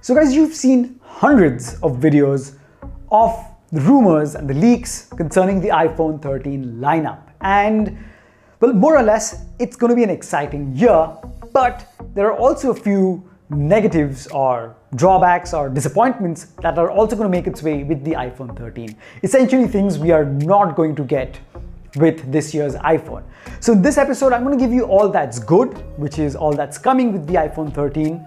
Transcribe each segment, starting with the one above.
So guys, you've seen hundreds of videos of the rumors and the leaks concerning the iPhone 13 lineup. And well, more or less, it's going to be an exciting year, but there are also a few negatives or drawbacks or disappointments that are also going to make its way with the iPhone 13. Essentially things we are not going to get with this year's iPhone. So in this episode, I'm going to give you all that's good, which is all that's coming with the iPhone 13,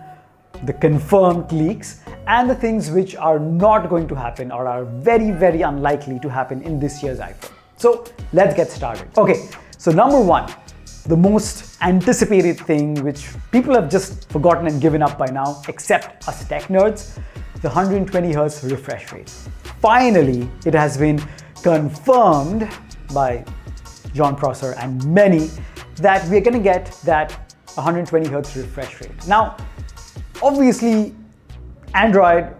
the confirmed leaks, and the things which are not going to happen or are very, very unlikely to happen in this year's iPhone. So let's get started. Okay, so number one, the most anticipated thing which people have just forgotten and given up by now, except us tech nerds, the 120Hz refresh rate. Finally, it has been confirmed by John Prosser and many that we're going to get that 120Hz refresh rate. Now, obviously, Android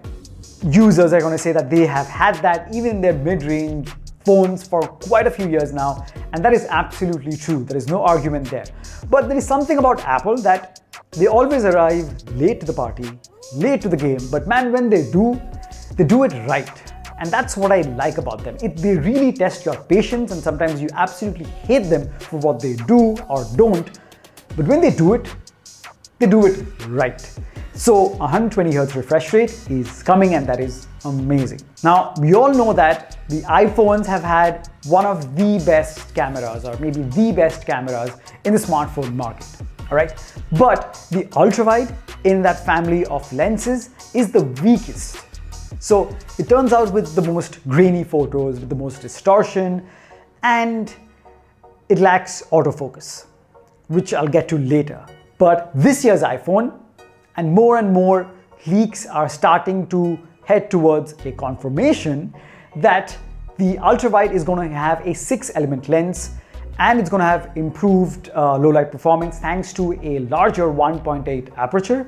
users are going to say that they have had that even in their mid-range phones for quite a few years now, and that is absolutely true. There is no argument there. But there is something about Apple that they always arrive late to the party, late to the game, but man, when they do it right. And that's what I like about them. They really test your patience, and sometimes you absolutely hate them for what they do or don't, but when they do it right. So 120Hz refresh rate is coming, and that is amazing. Now, we all know that the iPhones have had one of the best cameras, or maybe the best cameras in the smartphone market, all right? But the ultrawide in that family of lenses is the weakest. So it turns out with the most grainy photos, with the most distortion, and it lacks autofocus, which I'll get to later. But this year's iPhone, and more leaks are starting to head towards a confirmation that the ultrawide is going to have a 6-element lens, and it's going to have improved low light performance thanks to a larger 1.8 aperture,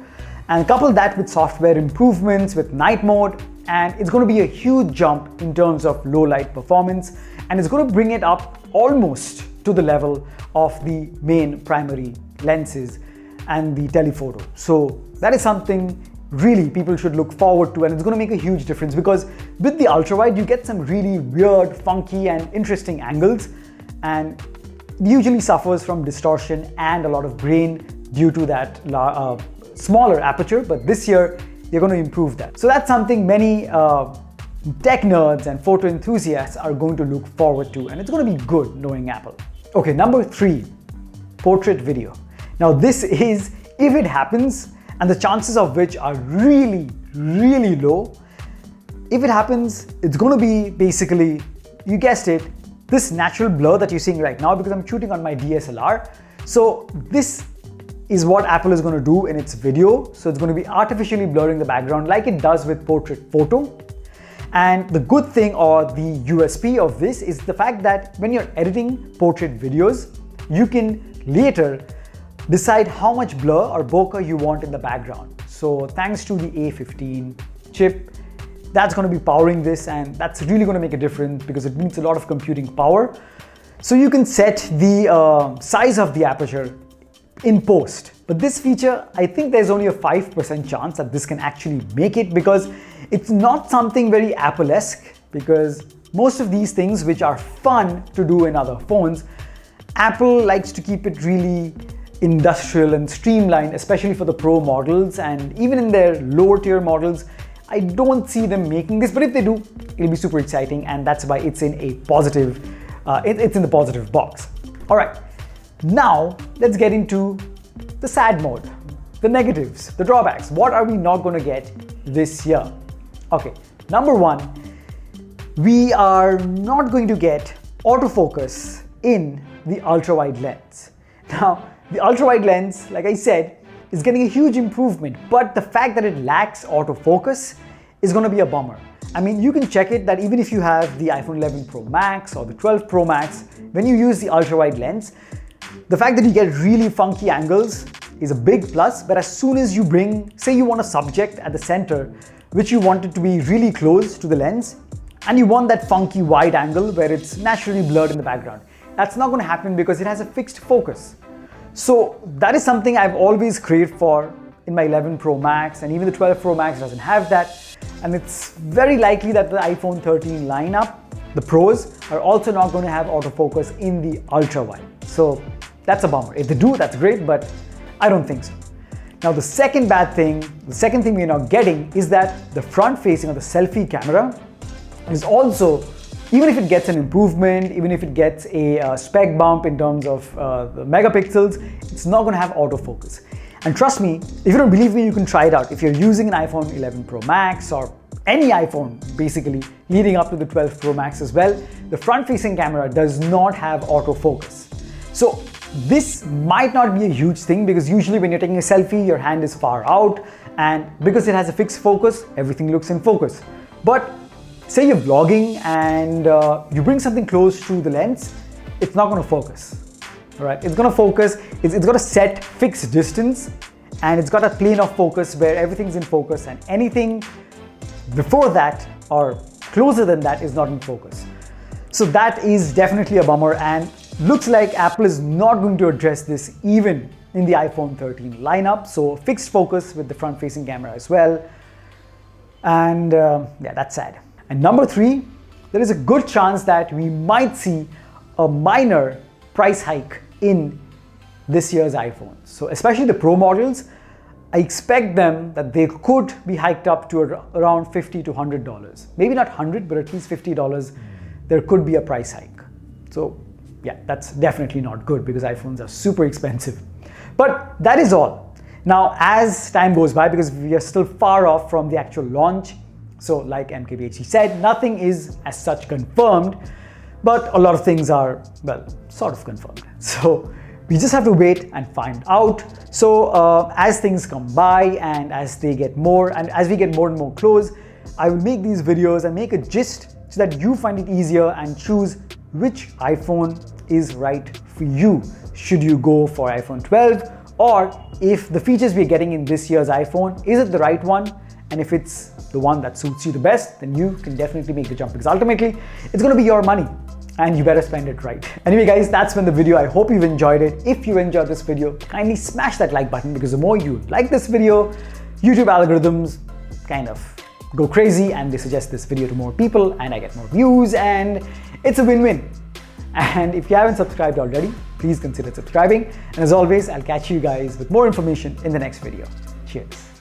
and couple that with software improvements with night mode, and it's going to be a huge jump in terms of low light performance, and it's going to bring it up almost to the level of the main primary lenses and the telephoto. So that is something really people should look forward to, and it's going to make a huge difference because with the ultrawide you get some really weird, funky and interesting angles, and it usually suffers from distortion and a lot of grain due to that smaller aperture, but this year you're going to improve that. So that's something many tech nerds and photo enthusiasts are going to look forward to, and it's going to be good knowing Apple. Okay, number 3, portrait video. Now this is, if it happens, and the chances of which are really, really low, if it happens, it's going to be basically, you guessed it, this natural blur that you're seeing right now because I'm shooting on my DSLR. So this is what Apple is going to do in its video. So it's going to be artificially blurring the background like it does with portrait photo. And the good thing, or the USP of this, is the fact that when you're editing portrait videos, you can later decide how much blur or bokeh you want in the background. So thanks to the A15 chip, that's going to be powering this, and that's really going to make a difference because it needs a lot of computing power. So you can set the size of the aperture in post. But this feature, I think there's only a 5% chance that this can actually make it, because it's not something very Apple-esque, because most of these things which are fun to do in other phones, Apple likes to keep it really industrial and streamlined, especially for the Pro models, and even in their lower tier models, I don't see them making this, but if they do, it'll be super exciting, and that's why it's in a positive, it's in the positive box. All right, now let's get into the sad mode, the negatives, the drawbacks. What are we not going to get this year? Okay, number 1, we are not going to get autofocus in the ultra-wide lens. Now, the ultra-wide lens, like I said, is getting a huge improvement, but the fact that it lacks autofocus is going to be a bummer. I mean, you can check it that even if you have the iPhone 11 Pro Max or the 12 Pro Max, when you use the ultra-wide lens, the fact that you get really funky angles is a big plus, but as soon as you bring, say you want a subject at the center, which you want it to be really close to the lens, and you want that funky wide angle where it's naturally blurred in the background, that's not going to happen because it has a fixed focus. So that is something I've always craved for in my 11 Pro Max, and even the 12 Pro Max doesn't have that. And it's very likely that the iPhone 13 lineup, the Pros, are also not going to have autofocus in the ultra wide. So that's a bummer. If they do, that's great, but I don't think so. Now the second thing we're not getting is that the front facing or the selfie camera is also, even if it gets an improvement, even if it gets a spec bump in terms of the megapixels, it's not going to have autofocus. And trust me, if you don't believe me, you can try it out. If you're using an iPhone 11 Pro Max or any iPhone basically leading up to the 12 Pro Max as well, the front-facing camera does not have autofocus. So this might not be a huge thing because usually when you're taking a selfie, your hand is far out, and because it has a fixed focus, everything looks in focus. But say you're vlogging and you bring something close to the lens, it's not going to focus. All right, it's going to focus, it's got a set fixed distance, and it's got a plane of focus where everything's in focus, and anything before that or closer than that is not in focus. So that is definitely a bummer, and looks like Apple is not going to address this even in the iPhone 13 lineup. So fixed focus with the front-facing camera as well. And yeah, that's sad. And number 3, there is a good chance that we might see a minor price hike in this year's iPhone. So especially the Pro models, I expect them that they could be hiked up to around $50 to $100. Maybe not 100, but at least $50. There could be a price hike. So yeah, that's definitely not good because iPhones are super expensive. But that is all. Now, as time goes by, because we are still far off from the actual launch, so like MKBHD said, nothing is as such confirmed, but a lot of things are, well, sort of confirmed. So we just have to wait and find out. So as things come by and as they get more, and as we get more and more close, I will make these videos and make a gist so that you find it easier and choose which iPhone is right for you. Should you go for iPhone 12, or if the features we're getting in this year's iPhone, is it the right one? And if it's the one that suits you the best, then you can definitely make the jump, because ultimately it's going to be your money and you better spend it right. Anyway guys, that's been the video. I hope you've enjoyed it. If you enjoyed this video, kindly smash that like button, because the more you like this video, YouTube algorithms kind of go crazy and they suggest this video to more people and I get more views, and it's a win-win. And if you haven't subscribed already, please consider subscribing. And as always, I'll catch you guys with more information in the next video. Cheers.